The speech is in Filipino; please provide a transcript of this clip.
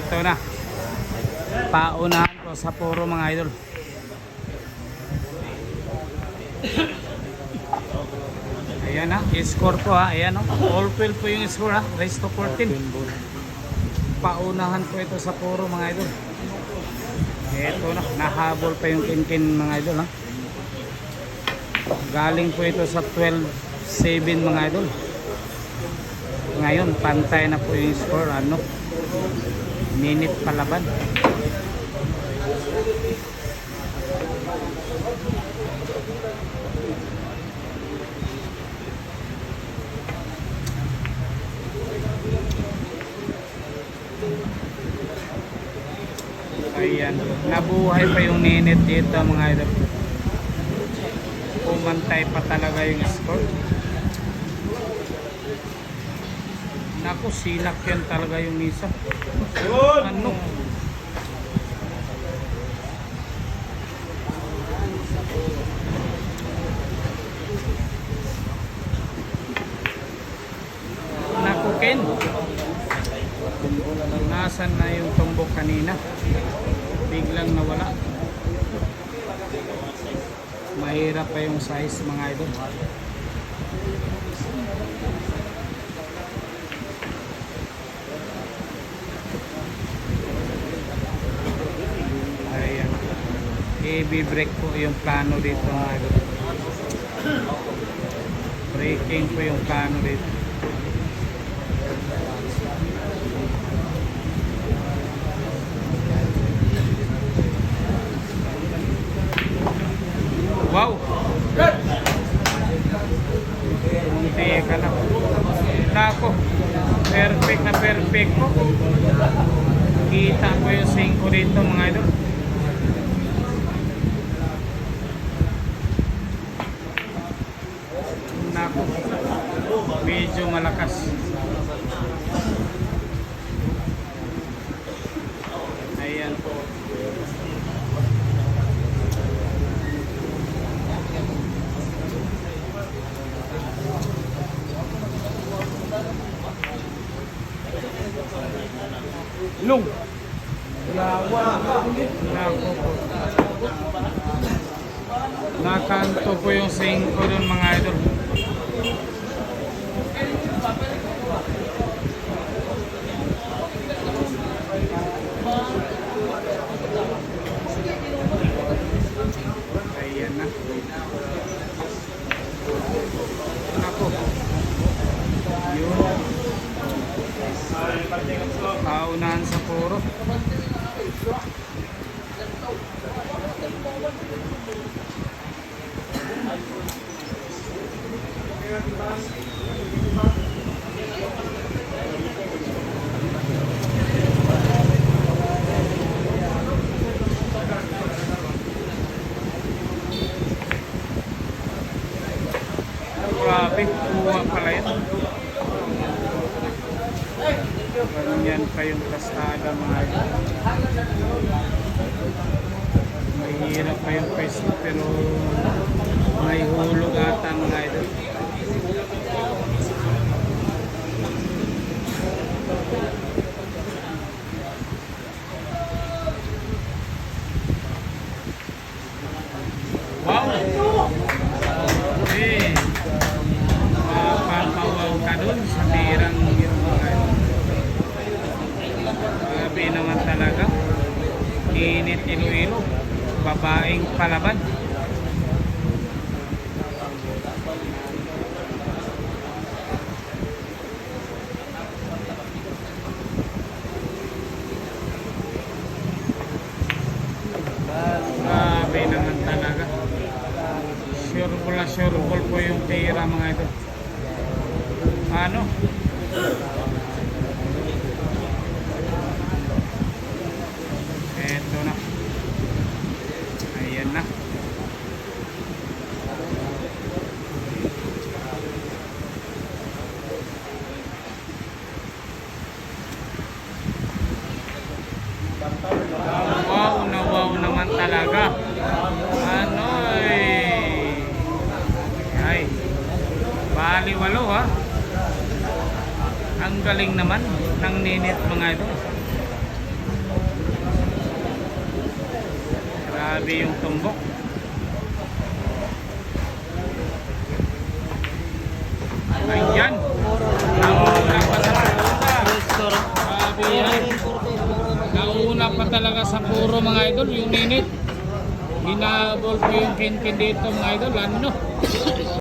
Ito na. Paunahan ko sa puro mga idol. Ayan na, score po ha. Ayan o, all 12 po yung score ha. Race to 14. Paunahan po ito sa puro mga idol. Ito na, nahabol pa yung kinkin mga idol ha. Galing po ito sa 12-7 mga idol. Ngayon, pantay na po yung score. Ano? Minute palaban. Ayan, nabuhay pa yung ninit dito mga idol. Pumantay pa talaga yung score. Naku, silak yan talaga yung Nisa. Ano? Naku, Ken. Nasaan na yung tumbok kanina? Biglang nawala. Mahirap pa yung size mga idol. Ayan. I-break po yung plano dito mga idol. Breaking po yung plano dito. Wow! Munti ka na. Nako, perfect na perfect po. Kita ko yung 5 dito mga idol. Nako, medyo malakas. Ayan po. Lung. Nakanto po yung 5 doon mga idol. Ayan na. Ako. Yun. Paunahan sa puro. Grabe, kuha pala yan. Ganyan pa yung kastada mga idol. Mahirap pa yung pwesto pero may hulog ata mga idol. Wow! Okay. Mapapawaw ka dun sa tirang yun mga idol. Grabe naman talaga. Init Iloilo. Babaeng palaban. Grabe naman talaga. Sure po yung tira mga ito. Ano? Eto na. Ayan na. Wow naman talaga. Ano ay bali 8 ha. Ang galing naman ng ninit mga ito. Grabe yung tumbok. Ayan. Nauna pa sa puro. Grabe yan. Nauna pa talaga sa puro mga idol. Yung init. Hinabol po yung kinkin dito mga idol. Ano?